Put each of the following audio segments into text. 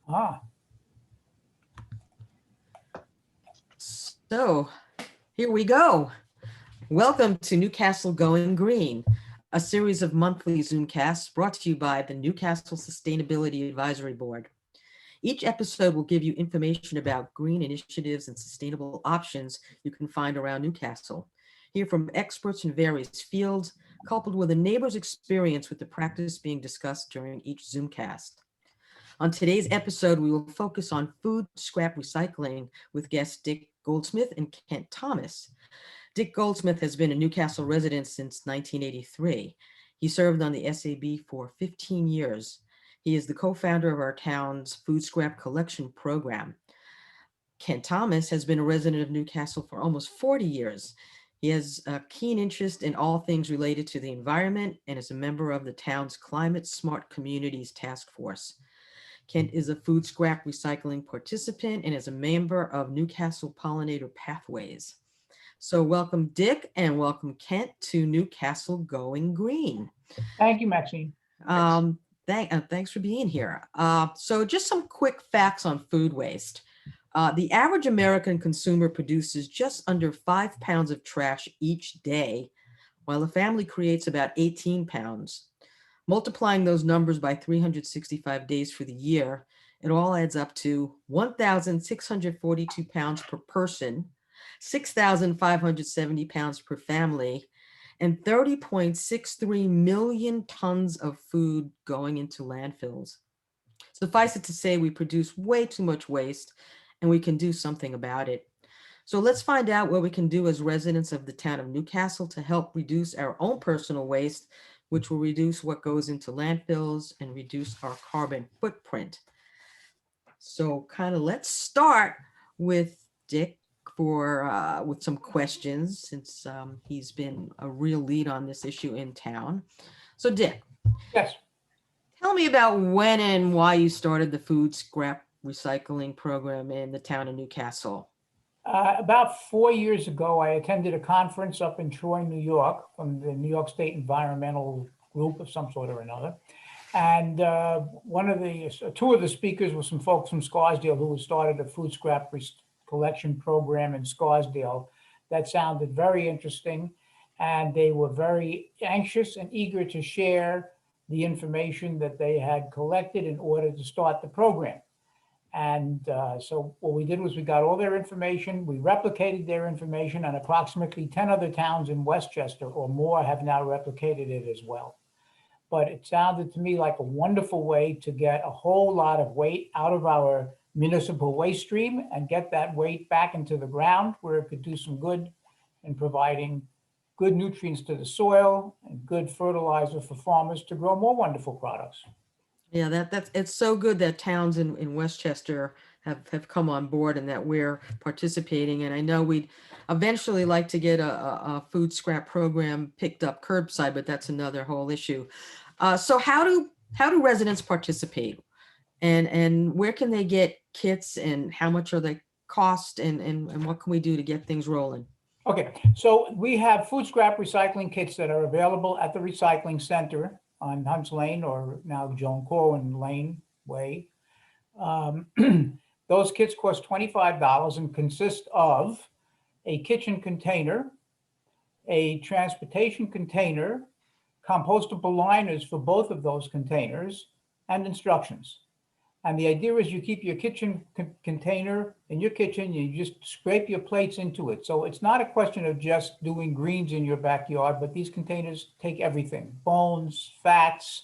Ah, So here we go. Welcome to Newcastle Going Green, a series of monthly ZoomCasts brought to you by the Newcastle Sustainability Advisory Board. Each episode will give you information about green initiatives and sustainable options you can find around Newcastle. Hear from experts in various fields, coupled with a neighbor's experience with the practice being discussed during each ZoomCast. On today's episode, we will focus on food scrap recycling with guests Dick Goldsmith and Kent Thomas. Dick Goldsmith has been a Newcastle resident since 1983. He served on the SAB for 15 years. He is the co-founder of our town's food scrap collection program. Kent Thomas has been a resident of Newcastle for almost 40 years. He has a keen interest in all things related to the environment and is a member of the town's Climate Smart Communities Task Force. Kent is a food scrap recycling participant and is a member of Newcastle Pollinator Pathways. So welcome Dick and welcome Kent to Newcastle Going Green. thank you, Maxine. Thanks for being here. So just some quick facts on food waste. The average American consumer produces just under 5 pounds of trash each day, while a family creates about 18 pounds. Multiplying those numbers by 365 days for the year, it all adds up to 1,642 pounds per person, 6,570 pounds per family, and 30.63 million tons of food going into landfills. Suffice it to say, we produce way too much waste and we can do something about it. So let's find out what we can do as residents of the town of Newcastle to help reduce our own personal waste, which will reduce what goes into landfills and reduce our carbon footprint. So let's start with Dick with some questions, since he's been a real lead on this issue in town. So Dick, Yes. tell me about when and why you started the food scrap recycling program in the town of Newcastle. About 4 years ago, I attended a conference up in Troy, New York, from the New York State Environmental Group of some sort or another. And two of the speakers were some folks from Scarsdale who had started a food scrap collection program in Scarsdale that sounded very interesting. And they were very anxious and eager to share the information that they had collected in order to start the program. And so what we did was we got all their information, we replicated their information, and approximately 10 other towns in Westchester or more have now replicated it as well. But it sounded to me like a wonderful way to get a whole lot of weight out of our municipal waste stream and get that weight back into the ground where it could do some good in providing good nutrients to the soil and good fertilizer for farmers to grow more wonderful products. Yeah, it's so good that towns in Westchester have come on board and that we're participating. And I know we'd eventually like to get a food scrap program picked up curbside, but that's another whole issue. So how do residents participate, and where can they get kits, and how much are they cost, and what can we do to get things rolling? Okay, so we have food scrap recycling kits that are available at the recycling center on Hunts Lane, or now Joan Corwin Lane Way. Those kits cost $25 and consist of a kitchen container, a transportation container, compostable liners for both of those containers, and instructions. And the idea is you keep your kitchen container in your kitchen, you just scrape your plates into it. So it's not a question of just doing greens in your backyard, but these containers take everything: bones, fats,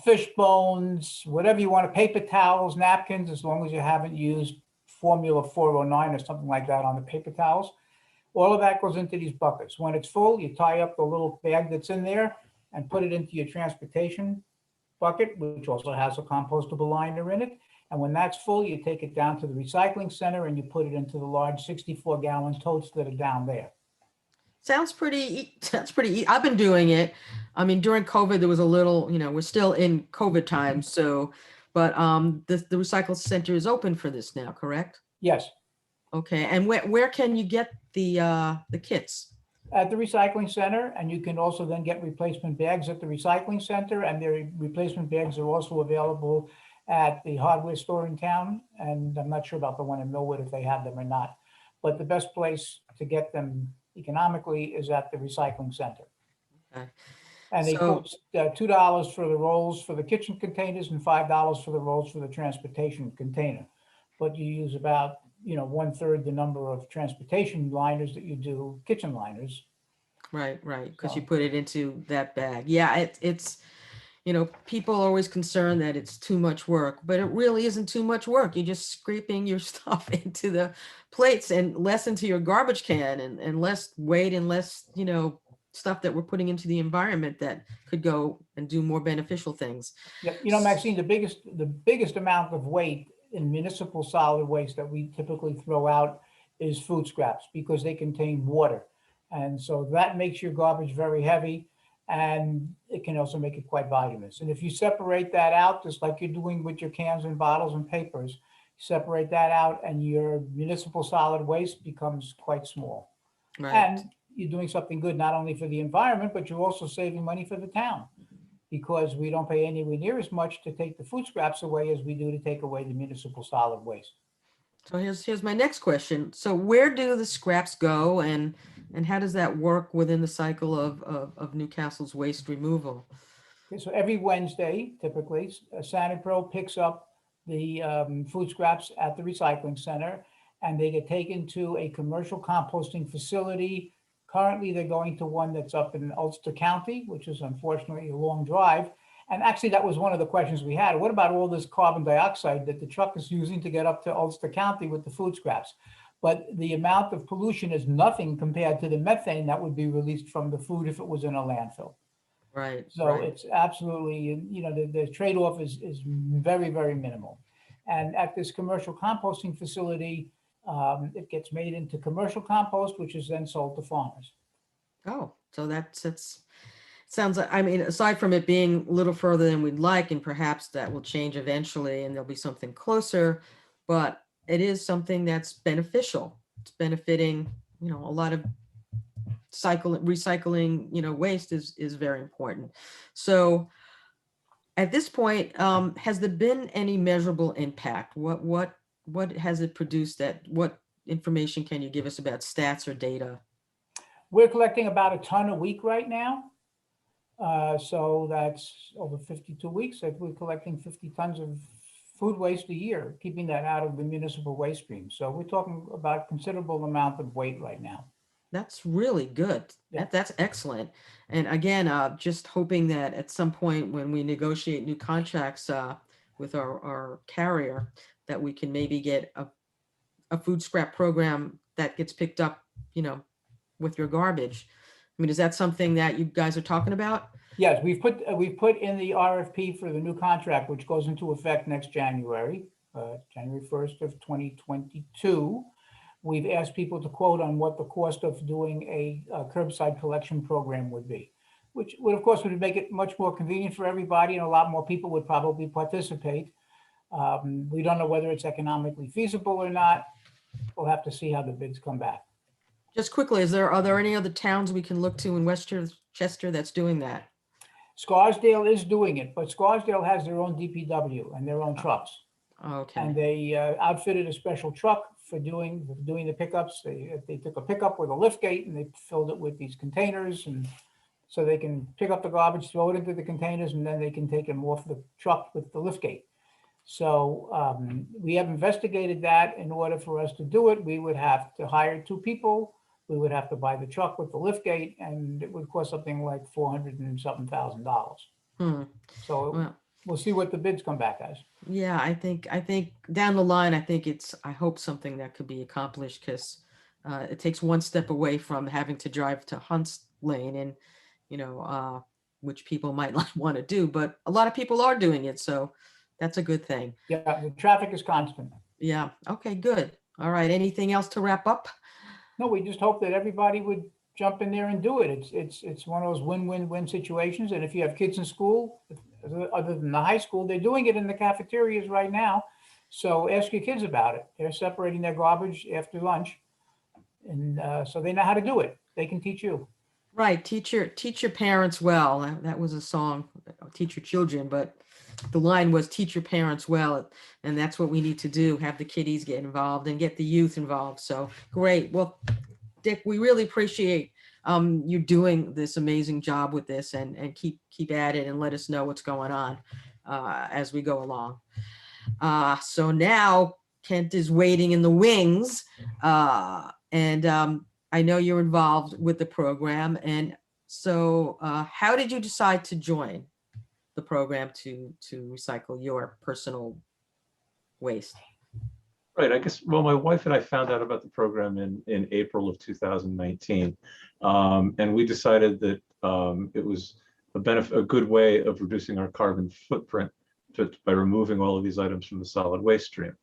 fish bones, whatever you want, paper towels, napkins, as long as you haven't used Formula 409 or something like that on the paper towels. All of that goes into these buckets. When it's full, you tie up the little bag that's in there and put it into your transportation bucket, which also has a compostable liner in it. And when that's full, you take it down to the recycling center and you put it into the large 64-gallon totes that are down there. Sounds pretty. I've been doing it. I mean, during COVID, there was a little, we're still in COVID times. So, but the recycle center is open for this now, correct? Yes. Okay. And where can you get the kits? At the recycling center, and you can also then get replacement bags at the recycling center, and their replacement bags are also available at the hardware store in town. And I'm not sure about the one in Millwood if they have them or not, but the best place to get them economically is at the recycling center. Okay. And they So- quote $2 for the rolls for the kitchen containers and $5 for the rolls for the transportation container. But you use about, 1/3 the number of transportation liners that you do kitchen liners. Right, because you So- put it into that bag. Yeah, it's, people are always concerned that it's too much work, but it really isn't too much work. You're just scraping your stuff into the plates and less into your garbage can and less weight and less, stuff that we're putting into the environment that could go and do more beneficial things. Yeah, Maxine, the biggest amount of weight in municipal solid waste that we typically throw out is food scraps because they contain water. And so that makes your garbage very heavy, and it can also make it quite voluminous. And if you separate that out, just like you're doing with your cans and bottles and papers, separate that out and your municipal solid waste becomes quite small. Right. And you're doing something good, not only for the environment, but you're also saving money for the town, because we don't pay anywhere near as much to take the food scraps away as we do to take away the municipal solid waste. So here's my next question. So where do the scraps go and how does that work within the cycle of Newcastle's waste removal? Okay, so every Wednesday, typically, Sanipro picks up the food scraps at the recycling center, and they get taken to a commercial composting facility. Currently, they're going to one that's up in Ulster County, which is unfortunately a long drive. And actually, that was one of the questions we had. What about all this carbon dioxide that the truck is using to get up to Ulster County with the food scraps? But the amount of pollution is nothing compared to the methane that would be released from the food if it was in a landfill. Right. So right. it's absolutely, the trade-off is very, very minimal. And at this commercial composting facility, it gets made into commercial compost, which is then sold to farmers. Oh, so that's sounds like, I mean, aside from it being a little further than we'd like, and perhaps that will change eventually and there'll be something closer, but it is something that's beneficial. It's benefiting, a lot of recycling, waste is very important. So at this point, has there been any measurable impact? What has it produced? What information can you give us about stats or data? We're collecting about a ton a week right now. So that's over 52 weeks. We're collecting 50 tons of food waste a year, keeping that out of the municipal waste stream. So we're talking about considerable amount of weight right now. That's really good. Yeah. That's excellent. And again, just hoping that at some point when we negotiate new contracts with our carrier, that we can maybe get a food scrap program that gets picked up, with your garbage. I mean, is that something that you guys are talking about? Yes, we've put in the RFP for the new contract, which goes into effect next January, January 1st of 2022. We've asked people to quote on what the cost of doing a curbside collection program would be, which would, of course, would make it much more convenient for everybody, and a lot more people would probably participate. We don't know whether it's economically feasible or not. We'll have to see how the bids come back. Just quickly, are there any other towns we can look to in Westchester that's doing that? Scarsdale is doing it, but Scarsdale has their own DPW and their own trucks. Okay. And they outfitted a special truck for doing the pickups. They took a pickup with a lift gate and they filled it with these containers, and so they can pick up the garbage, throw it into the containers, and then they can take them off the truck with the lift gate. So we have investigated that. In order for us to do it, we would have to hire 2 people. We would have to buy the truck with the lift gate, and it would cost something like $400 and something thousand. So Well, we'll see what the bids come back as. yeah, I think down the line, I hope something that could be accomplished, because it takes one step away from having to drive to Hunts Lane, and which people might not want to do, but a lot of people are doing it, so that's a good thing. Yeah, the traffic is constant. Yeah. Okay, good. All right. Anything else to wrap up? No, we just hope that everybody would jump in there and do it. It's one of those win-win-win situations. And if you have kids in school, other than the high school, they're doing it in the cafeterias right now. So ask your kids about it. They're separating their garbage after lunch. And so they know how to do it. They can teach you. Right, teach your parents well. That was a song, teach your children, but the line was teach your parents well, and that's what we need to do, have the kiddies get involved and get the youth involved. So great. Well, Dick, we really appreciate you doing this amazing job with this, and keep at it and let us know what's going on as we go along. So now Kent is waiting in the wings, and I know you're involved with the program. And so how did you decide to join the program to recycle your personal waste? Right. I guess, well, my wife and I found out about the program in April of 2019. And we decided that it was a good way of reducing our carbon footprint by removing all of these items from the solid waste stream.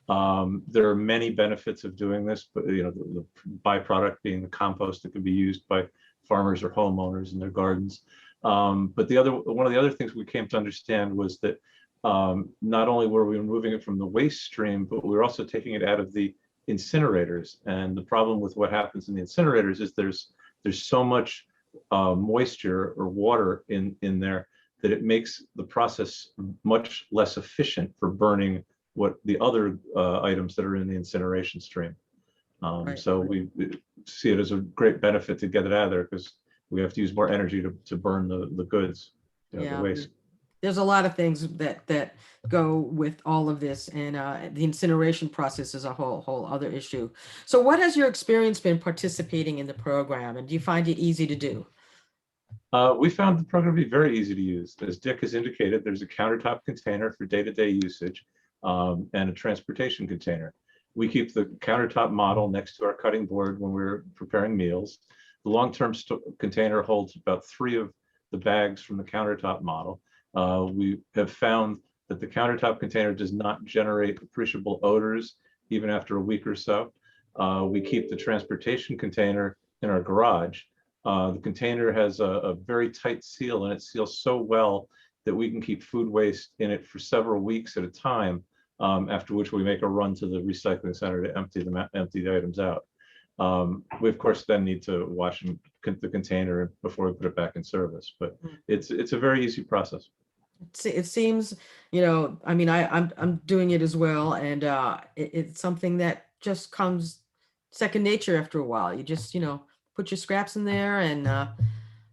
There are many benefits of doing this, but the byproduct being the compost that can be used by farmers or homeowners in their gardens. But one of the other things we came to understand was that not only were we removing it from the waste stream, but we were also taking it out of the incinerators. And the problem with what happens in the incinerators is there's so much moisture or water in there that it makes the process much less efficient for burning what the other items that are in the incineration stream. Right. So we see it as a great benefit to get it out of there, because we have to use more energy to burn the goods, the waste. There's a lot of things that go with all of this, and the incineration process is a whole other issue. So what has your experience been participating in the program, and do you find it easy to do? We found the program to be very easy to use. As Dick has indicated, there's a countertop container for day-to-day usage and a transportation container. We keep the countertop model next to our cutting board when we're preparing meals. The long-term container holds about 3 of the bags from the countertop model. We have found that the countertop container does not generate appreciable odors even after a week or so. We keep the transportation container in our garage. The container has a very tight seal, and it seals so well that we can keep food waste in it for several weeks at a time, after which we make a run to the recycling center to empty the items out. We of course then need to wash the container before we put it back in service, but it's a very easy process. It seems, I mean, I'm doing it as well, and it's something that just comes second nature after a while. You just, put your scraps in there and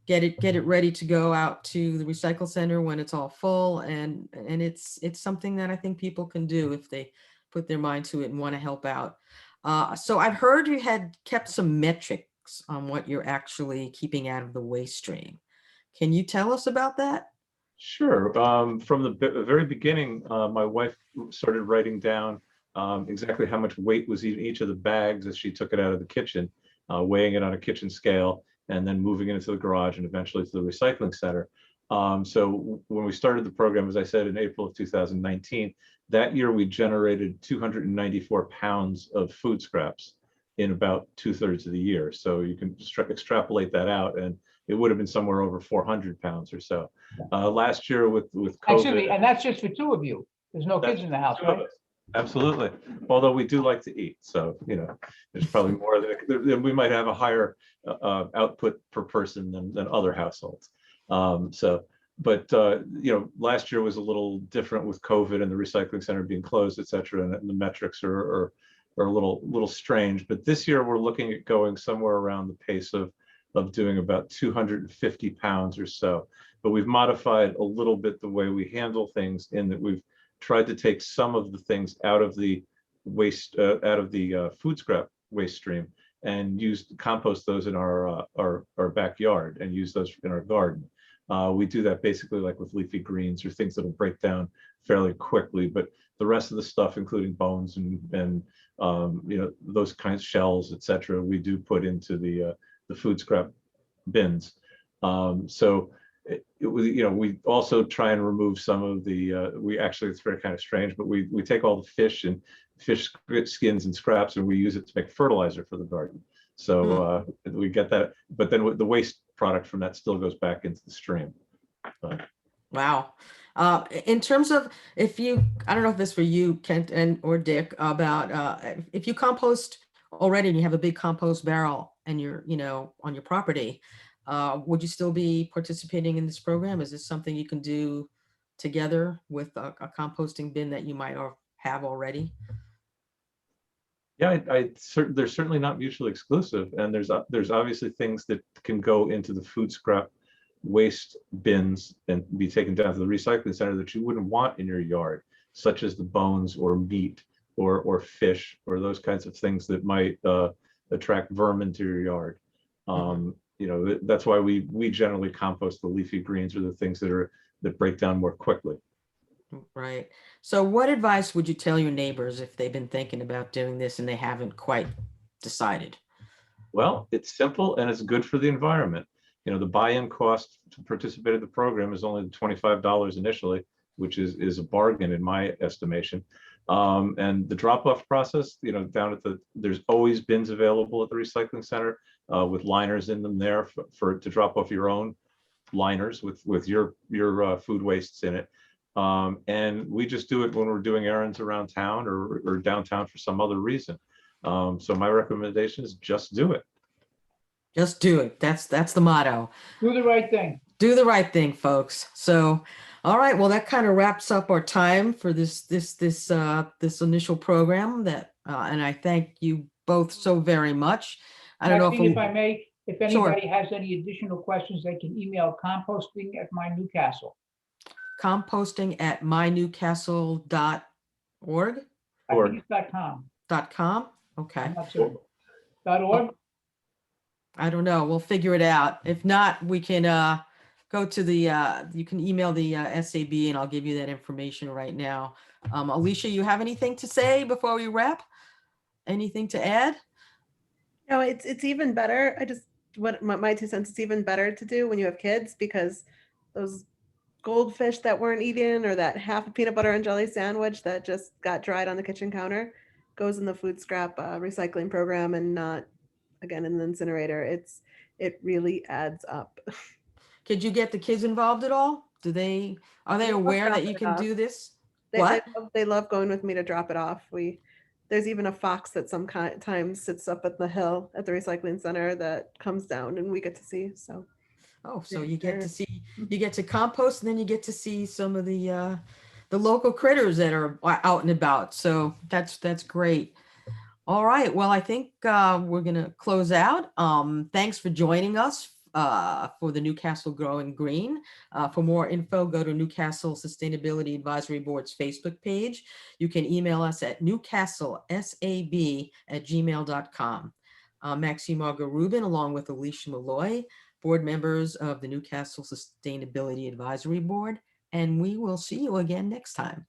get it ready to go out to the recycle center when it's all full, and it's something that I think people can do if they put their mind to it and want to help out. So I've heard you had kept some metrics on what you're actually keeping out of the waste stream. Can you tell us about that? Sure. From the very beginning, my wife started writing down exactly how much weight was in each of the bags as she took it out of the kitchen, weighing it on a kitchen scale, and then moving it into the garage and eventually to the recycling center. So when we started the program, as I said, in April of 2019, that year we generated 294 pounds of food scraps in about 2/3 of the year. So you can extrapolate that out, and it would have been somewhere over 400 pounds or so. Last year with COVID. Actually, and that's just for 2 of you. There's no kids in the house, right? Absolutely. Although we do like to eat, so there's probably more than we might have a higher output per person than other households. But last year was a little different with COVID and the recycling center being closed, et cetera, and the metrics are a little strange. But this year we're looking at going somewhere around the pace of doing about 250 pounds or so. But we've modified a little bit the way we handle things, in that we've tried to take some of the things out of the waste, out of the food scrap waste stream, and compost those in our backyard and use those in our garden. We do that basically like with leafy greens or things that'll break down fairly quickly, but the rest of the stuff, including bones and those kinds of shells, etc., we do put into the food scrap bins. So we also try and remove some of the, it's very kind of strange, but we take all the fish skins and scraps, and we use it to make fertilizer for the garden. So we get that, but then the waste product from that still goes back into the stream. Wow. In terms of, I don't know if this for you, Kent or Dick, about if you compost already and you have a big compost barrel and you're, on your property, Would you still be participating in this program? Is this something you can do together with a composting bin that you might have already? Yeah, they're certainly not mutually exclusive, and there's obviously things that can go into the food scrap waste bins and be taken down to the recycling center that you wouldn't want in your yard, such as the bones or meat or fish or those kinds of things that might attract vermin to your yard. That's why we generally compost the leafy greens or the things that break down more quickly. Right. So what advice would you tell your neighbors if they've been thinking about doing this and they haven't quite decided? Well, it's simple and it's good for the environment. The buy-in cost to participate in the program is only $25 initially, which is a bargain in my estimation. And the drop-off process, there's always bins available at the recycling center with liners in them there to drop off your own liners with your food wastes in it. And we just do it when we're doing errands around town or downtown for some other reason. So my recommendation is just do it. Just do it. That's the motto. Do the right thing. Do the right thing, folks. So, all right. Well, that kind of wraps up our time for this initial program. And I thank you both so very much. I don't know Maxine, if if I may, if Sure. anybody has any additional questions, they can email composting@mynewcastle. composting@mynewcastle.org. I Org. think it's .com. .com. Okay. I'm not certain. .org? I don't know. We'll figure it out. If not, we can go to the, you can email the SAB and I'll give you that information right now. Alicia, you have anything to say before we wrap? Anything to add? No, it's even better. My 2 cents, it's even better to do when you have kids, because those goldfish that weren't eaten or that half a peanut butter and jelly sandwich that just got dried on the kitchen counter goes in the food scrap recycling program and not, again, in the incinerator. It really adds up. Could you get the kids involved at all? Are they love aware that dropping you it can off. do this? They, What? they love going with me to drop it off. There's even a fox that sometimes sits up at the hill at the recycling center that comes down and we get to see. So, Oh, so you get to compost, and then you get to see some of the local critters that are out and about. So that's great. All right. Well, I think we're gonna close out. Thanks for joining us for the Newcastle Growing Green. For more info, go to Newcastle Sustainability Advisory Board's Facebook page. You can email us at newcastlesab@gmail.com. Maxine Margaret-Rubin, along with Alicia Malloy, board members of the Newcastle Sustainability Advisory Board, and we will see you again next time.